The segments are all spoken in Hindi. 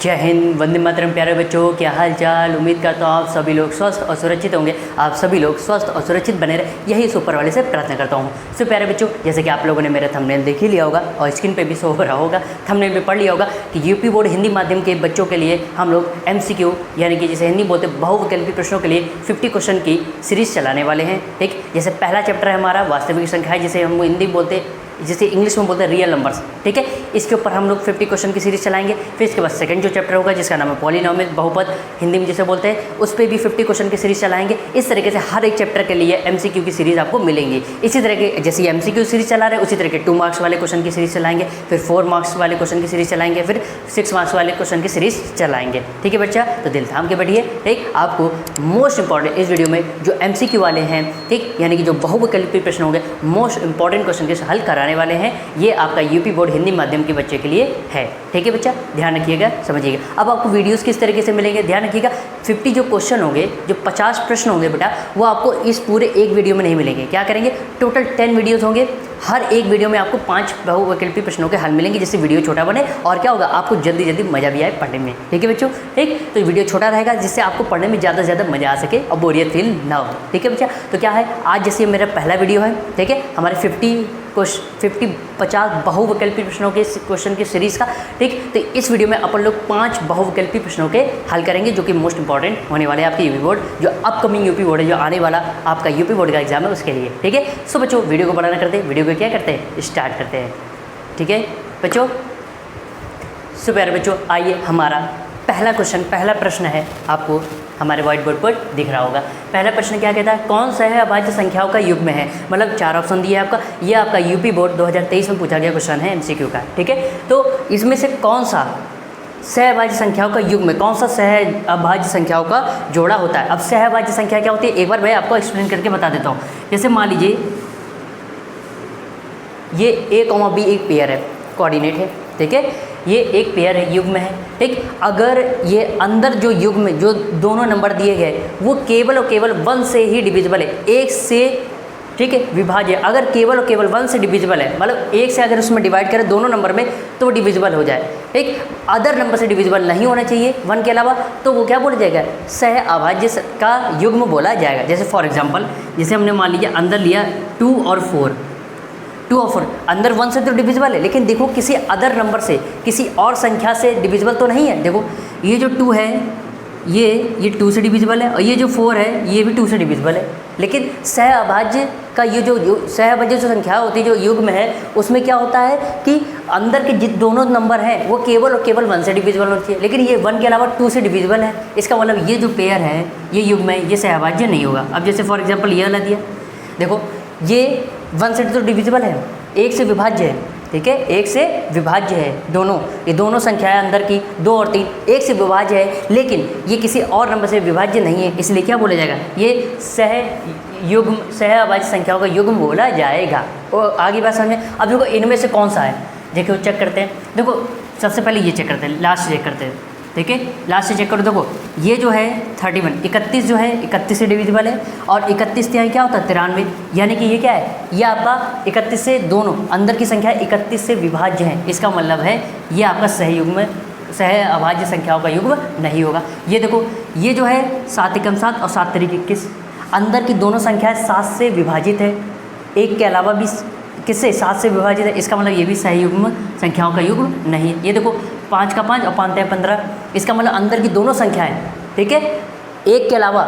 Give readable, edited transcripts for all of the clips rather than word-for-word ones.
जय हिंद, वंदे मातरम। प्यारे बच्चों, क्या हाल चाल। उम्मीद करता हूँ आप सभी लोग स्वस्थ और सुरक्षित होंगे। आप सभी लोग स्वस्थ और सुरक्षित बने रहे, यही इस ऊपर वाले से प्रार्थना करता हूँ। सो प्यारे बच्चों, जैसे कि आप लोगों ने मेरा थंबनेल देख ही लिया होगा और स्क्रीन पे भी शो हो रहा होगा, थंबनेल पे पढ़ लिया होगा कि यूपी बोर्ड हिंदी माध्यम के बच्चों के लिए हम लोग MCQ यानी कि जिसे हिंदी बोलते बहुविकल्पी प्रश्नों के लिए 50 क्वेश्चन की सीरीज़ चलाने वाले हैं। ठीक, जैसे पहला चैप्टर है हमारा वास्तविक संख्या, जिसे हम हिंदी बोलते, जिसे इंग्लिश में बोलते हैं रियल नंबर्स। ठीक है, इसके ऊपर हम लोग 50 क्वेश्चन की सीरीज़ चलाएंगे। फिर इसके बाद सेकंड जो चैप्टर होगा जिसका नाम है पॉलिनॉमियल, बहुपद हिंदी में जिसे बोलते हैं, उस पर भी 50 क्वेश्चन की सीरीज़ चलाएंगे। इस तरीके से हर एक चैप्टर के लिए MCQ की सीरीज़ आपको मिलेंगी। इसी तरह के जैसे MCQ सीरीज़ चला रहे हैं उसी तरह के 2 मार्क्स वाले क्वेश्चन की सीरीज़ चलाएंगे, फिर 4 मार्क्स वाले क्वेश्चन की सीरीज़ चलाएंगे, फिर 6 मार्क्स वाले क्वेश्चन की सीरीज़ चलाएंगे। ठीक है बच्चा, तो दिल थाम के बैठिए। ठीक, आपको मोस्ट इंपॉर्टेंट इस वीडियो में जो MCQ वाले हैं, ठीक, यानी कि जो बहुविकल्पी प्रश्न होंगे, मोस्ट इंपॉर्टेंट क्वेश्चन के हल कराने वाले हैं, ये आपका यूपी बोर्ड हिंदी माध्यम के बच्चे के लिए है। ठीक है बच्चा, ध्यान रखिएगा, समझिएगा। अब आपको वीडियोस किस तरीके से मिलेंगे, ध्यान रखिएगा। 50 जो क्वेश्चन होंगे, जो 50 प्रश्न होंगे बेटा, वो आपको इस पूरे एक वीडियो में नहीं मिलेंगे। क्या करेंगे, टोटल 10 वीडियोस होंगे। हर एक वीडियो में आपको 5 बहुविकल्पी प्रश्नों के हल मिलेंगे, जिससे वीडियो छोटा बने और क्या होगा, आपको जल्दी जल्दी मज़ा भी आए पढ़ने में। ठीक है बच्चों, ठीक, तो वीडियो छोटा रहेगा जिससे आपको पढ़ने में ज़्यादा से ज़्यादा मज़ा आ सके और बोरियत फील ना हो। ठीक है बच्चा, तो क्या है, आज जैसे मेरा पहला वीडियो है, ठीक है, हमारे 50 बहुविकल्पी प्रश्नों के क्वेश्चन की सीरीज़ का। ठीक, तो इस वीडियो में अपन लोग 5 बहुविकल्पी प्रश्नों के हल करेंगे, जो कि मोस्ट इंपॉर्टेंट होने वाले हैं आपके यूपी बोर्ड, जो अपकमिंग यूपी बोर्ड है, जो आने वाला आपका यूपी बोर्ड का एग्जाम है उसके लिए। ठीक है, सो बच्चों वीडियो को बढ़ाना करते हैं, वीडियो को क्या करते हैं, स्टार्ट करते हैं। ठीक है बच्चों, सो प्यारे बच्चों, आइए हमारा पहला क्वेश्चन, पहला प्रश्न है, आपको हमारे व्हाइट बोर्ड पर दिख रहा होगा। पहला प्रश्न क्या कहता है, कौन सा है अभाज्य संख्याओं का युग्म है। मतलब 4 ऑप्शन दिए आपका, ये आपका यूपी बोर्ड 2023 में पूछा गया क्वेश्चन है MCQ का। ठीक है, तो इसमें से कौन सा सहअभाज्य संख्याओं का युग्म में, कौन सा सहअभाज्य संख्याओं का जोड़ा होता है। अब सहअभाज्य संख्या क्या होती है, एक बार मैं आपको एक्सप्लेन करके बता देता हूँ। जैसे मान लीजिए ये A, B एक पेयर है, कोऑर्डिनेट है। ठीक है, ये एक पेयर है, युग्म है। ठीक, अगर ये अंदर जो युग्म में जो दोनों नंबर दिए गए वो केवल और केवल 1 से ही डिविजिबल है, 1 से, ठीक है, विभाज्य। अगर केवल और केवल 1 से डिविजिबल है, मतलब 1 से अगर उसमें डिवाइड करें दोनों नंबर में तो वो डिविजिबल हो जाए। ठीक, अदर नंबर से डिविजिबल नहीं होना चाहिए 1 के अलावा, तो वो क्या बोला जाएगा, सहअभाज्य का युग्म बोला जाएगा। जैसे फॉर एग्जाम्पल, जैसे हमने मान लीजिए अंदर लिया 2 और 4, अंदर 1 से तो डिविजिबल है, लेकिन देखो किसी अदर नंबर से, किसी और संख्या से डिविजिबल तो नहीं है। देखो ये जो 2 है ये 2 से डिविजिबल है, और ये जो 4 है ये भी 2 से डिविजिबल है। लेकिन सहअभाज्य का ये जो सहअभाज्य जो संख्या होती है, जो युग्म है, उसमें क्या होता है कि अंदर के जित दोनों नंबर हैं वो केवल और केवल 1 से डिविजिबल होनी चाहिए, लेकिन ये 1 के अलावा 2 से डिविजिबल है। इसका मतलब ये जो पेयर है, ये युग्म है, ये सहअभाज्य नहीं होगा। अब जैसे फॉर एग्जाम्पल ये वाला दिया, देखो ये 1 से तो डिविजिबल है, 1 से विभाज्य है। ठीक है, 1 से विभाज्य है दोनों, ये दोनों संख्याएं अंदर की 2 और 3 1 से विभाज्य है, लेकिन ये किसी और नंबर से विभाज्य नहीं है, इसलिए क्या बोला जाएगा, ये सहअभाज्य संख्याओं का युग्म बोला जाएगा। और आगे बात समझ में। अब देखो इनमें से कौन सा है, देखो चेक करते हैं। देखो सबसे पहले ये चेक करते हैं, लास्ट चेक करते हैं। ठीक है, लास्ट से चेक करो। देखो ये जो है 31, 31 जो है 31 से डिविजिबल है, और 31 यहाँ क्या होता है 93, यानी कि ये क्या है, ये आपका 31 से दोनों अंदर की संख्या 31 से विभाज्य है। इसका मतलब है ये आपका सहयुग्म, सहअभाज्य संख्याओं का युग्म नहीं होगा। ये देखो ये जो है 7 एकम 7 और 7 तिरिक 21, अंदर की दोनों संख्याएँ 7 से विभाजित है, एक के अलावा भी किससे 7 से विभाजित है। इसका मतलब ये भी सहयुग्म संख्याओं का युग्म नहीं है। ये देखो 5 का 5 और 5 है 15, इसका मतलब अंदर की दोनों संख्याएं, ठीक है, एक के अलावा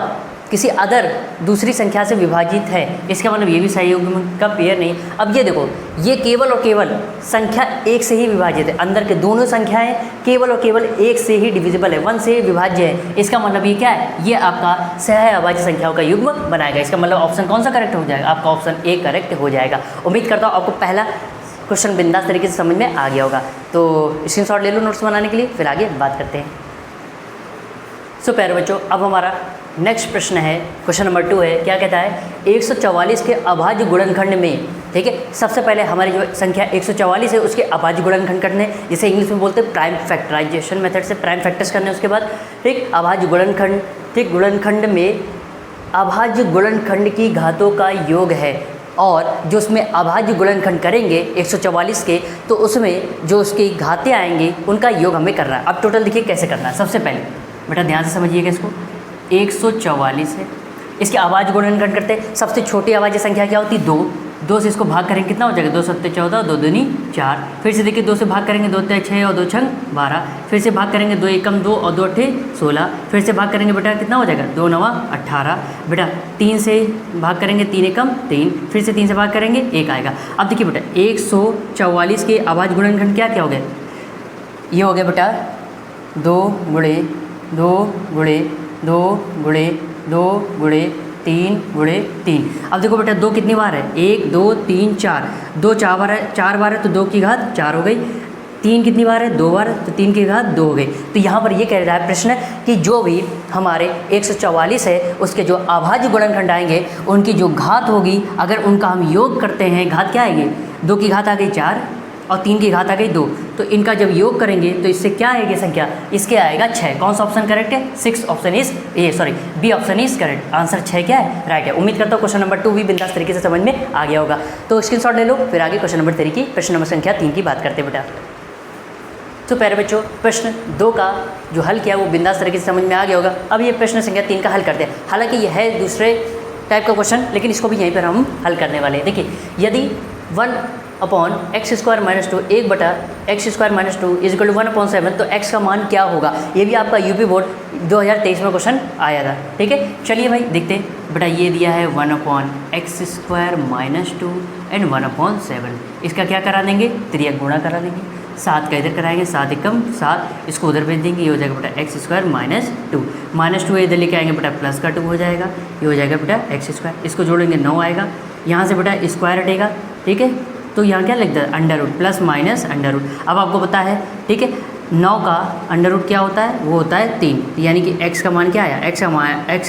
किसी अदर दूसरी संख्या से विभाजित है, इसका मतलब ये भी सहयुग्म का पेयर नहीं। अब ये देखो ये केवल और केवल संख्या 1 से ही विभाजित है, अंदर के दोनों संख्याएं केवल और केवल 1 से ही डिविजिबल है, 1 से विभाज्य है। इसका मतलब ये क्या है, ये आपका सहअभाज्य संख्याओं का युग्म बनाएगा। इसका मतलब ऑप्शन कौन सा करेक्ट हो जाएगा, आपका ऑप्शन A करेक्ट हो जाएगा। उम्मीद करता हूँ आपको पहला क्वेश्चन बिंदास तरीके से समझ में आ गया होगा। तो स्क्रीनशॉट ले लो नोट्स बनाने के लिए, फिर आगे बात करते हैं। सो प्यारे बच्चों, अब हमारा नेक्स्ट प्रश्न है, क्वेश्चन नंबर 2 है। क्या कहता है, 144 के अभाज्य गुणनखंड में, ठीक है, सबसे पहले हमारी जो संख्या 144 है उसके अभाज्य गुणनखंड करने, जिसे इंग्लिश में बोलते हैं प्राइम फैक्टराइजेशन मेथड से प्राइम फैक्टर्स करने। उसके बाद ठीक अभाज्य गुणनखंड, ठीक, गुणनखंड में अभाज्य गुणनखंड की घातों का योग है। और जो उसमें अभाज्य गुणनखंड करेंगे 144 के, तो उसमें जो उसकी घातें आएंगी उनका योग हमें करना है। अब टोटल देखिए कैसे करना है। सबसे पहले बेटा ध्यान से समझिएगा इसको, 144 है, इसके अभाज्य गुणनखंड करते हैं। सबसे छोटी अभाज्य संख्या क्या होती है? 2। 2 से इसको भाग करेंगे कितना हो जाएगा? 2 7 14, 2 दूनी 4। फिर से देखिए 2 से भाग करेंगे, 2 3 6 और 2 6 12। फिर से भाग करेंगे 2 1 2 और 2 8 16। फिर से भाग करेंगे बेटा कितना हो जाएगा? 2 9 18। बेटा 3 से भाग करेंगे, 3 1 3। फिर से 3 से भाग करेंगे 1 आएगा। अब देखिए बेटा 144 के अभाज्य गुणनखंड क्या क्या हो गए? ये हो गया बेटा 2 गुणे 2 गुणे 2 गुणे 2 गुणे 3 गुणे 3। अब देखो बेटा 2 कितनी बार है? 1 2 3 4। 2 4 बार है, 4 बार है तो 2 की घात 4 हो गई। 3 कितनी बार है? 2 बार, तो 3 की घात 2 हो गई। तो यहाँ पर ये कह रहा है प्रश्न कि जो भी हमारे 144 है उसके जो अभाज्य गुणनखंड आएंगे उनकी जो घात होगी, अगर उनका हम योग करते हैं, घात क्या आएगी? 2 की घात आ गई 4 और 3 की घात आ गई 2। तो इनका जब योग करेंगे तो इससे क्या आएगी संख्या? इसके आएगा 6। कौन सा ऑप्शन करेक्ट है? 6 option is B option is correct. Answer 6 क्या है? राइट है। उम्मीद करता हूँ क्वेश्चन नंबर 2 भी बिंदास तरीके से समझ में आ गया होगा। तो स्क्रीनशॉट ले लो, फिर आगे क्वेश्चन नंबर 3 की प्रश्न नंबर संख्या 3 की बात करते हैं बेटा। तो प्यारे बच्चों, प्रश्न 2 का जो हल किया वो बिंदास तरीके से समझ में आ गया होगा। अब ये प्रश्न संख्या 3 का हल करते हैं। हालांकि यह है दूसरे टाइप का क्वेश्चन, लेकिन इसको भी यहीं पर हम हल करने वाले हैं। देखिए, यदि 1/x² - 2 1/x² - 2 = 1/7, तो x का मान क्या होगा? ये भी आपका यूपी बोर्ड 2023 में क्वेश्चन आया था। ठीक है, चलिए भाई देखते हैं। बेटा ये दिया है 1/x² - 2 एंड 1/7। इसका क्या करा देंगे? त्रियक गुणा करा देंगे। 7 का इधर कराएंगे, 7 एकम 7, इसको उधर भेज देंगे। ये हो जाएगा बेटा x² - 2 -2 इधर लेके आएंगे बेटा, प्लस का 2 हो जाएगा। ये हो जाएगा बेटा x²। इसको जोड़ेंगे 9 आएगा। यहाँ से बेटा स्क्वायर हटेगा। ठीक है, तो यहाँ क्या लिख दे? Under root plus minus under root. अब आपको पता है, ठीक है, 9 का अंडर रूट क्या होता है? वो होता है 3। यानी कि x का मान क्या आया? x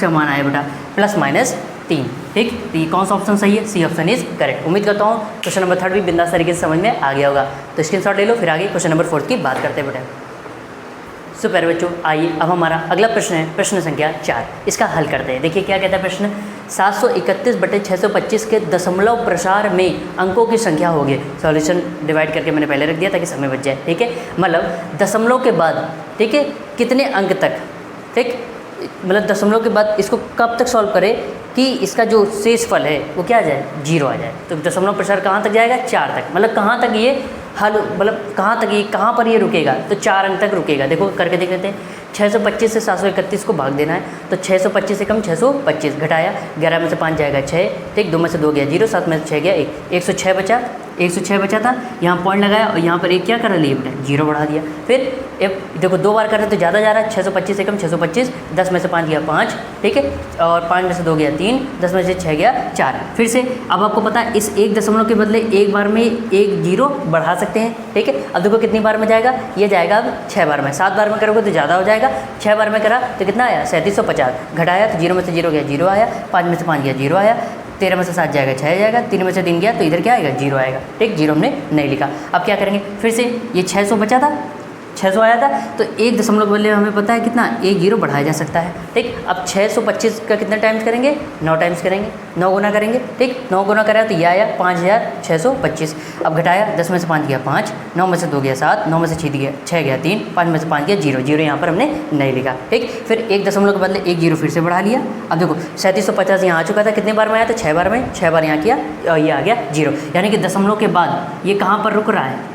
का मान आया बेटा +-3। ठीक, तो ये कौन सा ऑप्शन सही है? C option is correct. उम्मीद करता हूँ क्वेश्चन नंबर 3 भी बिंदास तरीके से समझ में आ गया होगा। तो स्क्रीनशॉट ले लो, फिर आगे क्वेश्चन नंबर 4 की बात करते हैं बेटा। सो प्यारे बच्चों, आइए अब हमारा अगला प्रश्न है प्रश्न संख्या 4। इसका हल करते हैं। देखिए क्या कहता है प्रश्न। 731/625 के दशमलव प्रसार में अंकों की संख्या होगी। सॉल्यूशन डिवाइड करके मैंने पहले रख दिया ताकि समय बच जाए। ठीक है, मतलब दशमलव के बाद, ठीक है, कितने अंक तक, ठीक, मतलब दशमलव के बाद इसको कब तक सॉल्व करें कि इसका जो शेष फल है वो क्या आ जाए? 0 आ जाए। तो दशमलव प्रसार कहाँ तक जाएगा? 4 तक। मतलब कहाँ तक ये हल, मतलब कहाँ तक ये, कहाँ पर ये रुकेगा? तो 4 अंक तक रुकेगा। देखो करके देख लेते हैं। 625 से 731 को भाग देना है, तो 625 से कम 625, घटाया 11 में से 5 जाएगा 6, ठीक, 2 में से 2 गया 0, 7 में से 6 गया 1, 106 बचा। 106 बचा था, यहाँ पॉइंट लगाया और यहाँ पर एक क्या करा लिया बेटा? 0 बढ़ा दिया। फिर देखो 2 बार कर रहे तो ज़्यादा जा रहा है। 625 से कम 625, 10 में से 5 गया 5, ठीक है, और 5 में से 2 गया 3, 10 में से 6 गया 4। फिर से अब आपको पता है इस एक दशमलव के बदले एक बार में एक 0 बढ़ा सकते हैं। ठीक है, अब देखो कितनी बार में जाएगा? ये जाएगा अब 6 बार में। 7 बार में करोगे तो ज़्यादा हो जाएगा। 6 बार में करा तो कितना आया? 3750। घटाया तो 0 में से 0 गया 0 आया, 5 में से 5 गया 0 आया, 13 में से 7 जाएगा 6 जाएगा, 3 में से 3 गया तो इधर क्या आएगा? 0 आएगा। ठीक, 0 हमने नहीं लिखा। अब क्या करेंगे? फिर से ये 600 बचा था, 600 आया था, तो एक दशमलव के बदले हमें पता है कितना? एक 0 बढ़ाया जा सकता है। ठीक, अब 625 का कितने टाइम्स करेंगे? 9 टाइम्स करेंगे, 9 गुना करेंगे। ठीक, 9 गुना करा तो ये आया 5625। अब घटाया, 10 में से 5 गया 5, 9 में से 2 गया 7, 9 में से 6 गया 3, 5 में से 5 गया 0, 0 यहाँ पर हमने नहीं लिखा। ठीक, फिर एक दशमलव के बदले एक 0 फिर से बढ़ा लिया। अब देखो 3750 यहाँ आ चुका था, कितने बार में आया था? 6 बार में, 6 बार यहाँ किया और ये आ गया 0। यानी कि दशमलव के बाद ये कहाँ पर रुक रहा है?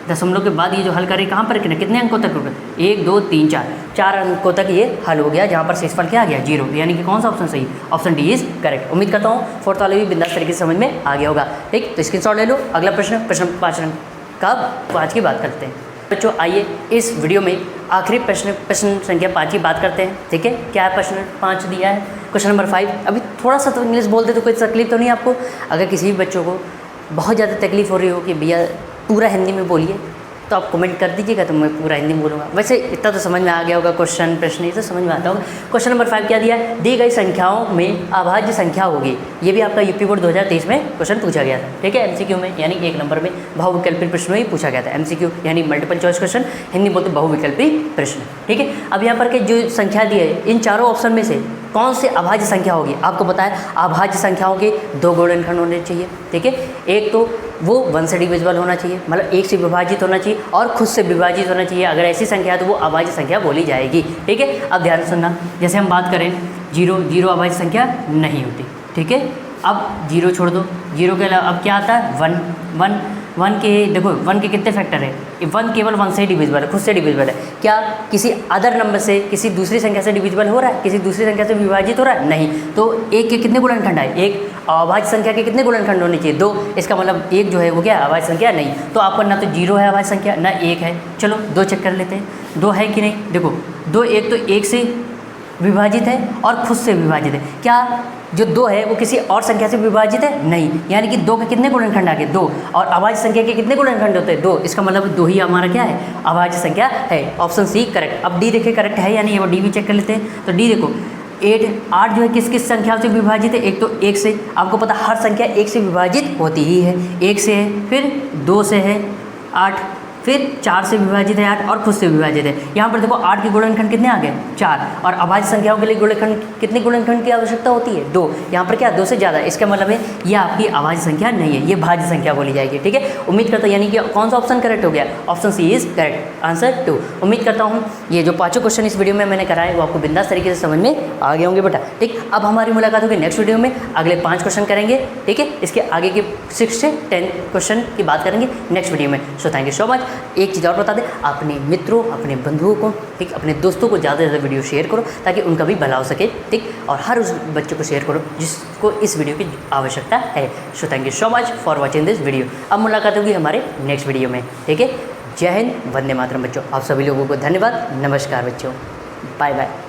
दशमलव के बाद ये जो हल करें कहाँ पर कितने अंकों तक रुके? 1 2 3 4, 4 अंकों तक ये हल हो गया, जहाँ पर शेषफल क्या आ गया? 0। यानी कि कौन सा ऑप्शन सही? Option D is correct. उम्मीद करता हूँ फोर्थ वाले भी बिंदास तरीके से समझ में आ गया होगा। ठीक, तो स्क्रीनशॉट ले लो। अगला प्रश्न, प्रश्न 5 की बात करते हैं बच्चों। आइए इस वीडियो में आखिरी प्रश्न संख्या 5 की बात करते हैं। ठीक है, क्या प्रश्न 5 दिया है? Question number 5। अभी थोड़ा सा तो इंग्लिश बोलते तो कोई तकलीफ तो नहीं आपको। अगर किसी भी बच्चों को बहुत ज़्यादा तकलीफ हो रही हो कि भैया पूरा हिंदी में बोलिए, तो आप कमेंट कर दीजिएगा, तो मैं पूरा हिंदी में बोलूँगा। वैसे इतना तो समझ में आ गया होगा, क्वेश्चन प्रश्न ये तो समझ में आता होगा। क्वेश्चन नंबर 5 क्या दिया है, दी गई संख्याओं में अभाज्य संख्या होगी। ये भी आपका यूपी बोर्ड 2023 में क्वेश्चन पूछा गया था, ठीक है, MCQ में, यानी 1 नंबर में बहुविकल्पी प्रश्न में ही पूछा गया था। MCQ यानी मल्टीपल चॉइस क्वेश्चन, हिंदी बोलते बहुविकल्पी प्रश्न, ठीक है। अब यहाँ पर के जो संख्या दी है, इन चारों ऑप्शन में से कौन से अभाज्य संख्या होगी। आपको पता है अभाज्य संख्याओं के 2 गुणनखंड होने चाहिए, ठीक है। एक तो वो 1 से डिविजिबल होना चाहिए, मतलब 1 से विभाजित होना चाहिए, और खुद से विभाजित होना चाहिए। अगर ऐसी संख्या है तो वो अभाज्य संख्या बोली जाएगी, ठीक है। अब ध्यान से सुनना, जैसे हम बात करें 0 अभाज्य संख्या नहीं होती, ठीक है। अब 0 छोड़ दो, 0 के अलावा अब क्या आता है 1 के, देखो 1 के कितने फैक्टर है, 1 केवल 1 से डिविजिबल है, खुद से डिविजिबल है। क्या किसी अदर नंबर से, किसी दूसरी संख्या से डिविजिबल हो रहा है, किसी दूसरी संख्या से विभाजित हो रहा है, नहीं। तो 1 के कितने गुणनखंड है, 1 अभाज्य संख्या के कितने गुणनखंड होने चाहिए, 2। इसका मतलब 1 जो है वो क्या अभाज्य संख्या नहीं। तो आपका ना तो 0 है अभाज्य संख्या, ना 1 है। चलो 2 चेक कर लेते हैं, 2 है कि नहीं। देखो 2, एक तो 1 से विभाजित है और खुद से विभाजित है। क्या जो 2 है वो किसी और संख्या से विभाजित है, नहीं। यानी कि 2 के कितने गुणनखंड आ गए, 2। और अभाज्य संख्या के कितने गुणनखंड होते हैं, 2। इसका मतलब 2 ही हमारा क्या है, अभाज्य संख्या है। Option C correct. अब डी देखिए करेक्ट है या नहीं, वो डी भी चेक कर लेते हैं। तो डी देखो 8 जो है किस किस संख्या से विभाजित है, एक तो 1 से। आपको पता हर संख्या 1 से विभाजित होती ही है, 1 से है, फिर 2 से है 8, फिर 4 से विभाजित है 8, और खुद से विभाजित है। यहाँ पर देखो 8 के गुणनखंड कितने आ गए, 4। और अभाज्य संख्याओं के लिए गुणनखंड कितने गुणनखंड की आवश्यकता होती है, 2। यहाँ पर क्या 2 से ज़्यादा। इसका मतलब है ये आपकी अभाज्य संख्या नहीं है, ये भाज्य संख्या बोली जाएगी, ठीक है। उम्मीद करता हूँ, यानी कि कौन सा ऑप्शन करेक्ट हो गया, option C is correct, answer 2। उम्मीद करता हूँ ये जो 5 क्वेश्चन इस वीडियो में मैंने कराए वो आपको बिंदास तरीके से समझ में आ गए होंगे बेटा, ठीक। अब हमारी मुलाकात होगी नेक्स्ट वीडियो में, अगले 5 क्वेश्चन करेंगे, ठीक है। इसके आगे के 6 से 10 क्वेश्चन की बात करेंगे नेक्स्ट वीडियो में। So thank you so much. एक चीज़ और बता दें, अपने मित्रों, अपने बंधुओं को, ठीक, अपने दोस्तों को ज़्यादा से ज़्यादा वीडियो शेयर करो ताकि उनका भी भला हो सके, ठीक। और हर उस बच्चे को शेयर करो जिसको इस वीडियो की आवश्यकता है। So thank you so much for watching this video. अब मुलाकात होगी हमारे नेक्स्ट वीडियो में, ठीक है। जय हिंद, वंदे मातरम बच्चों। आप सभी लोगों को धन्यवाद, नमस्कार बच्चों, बाय बाय।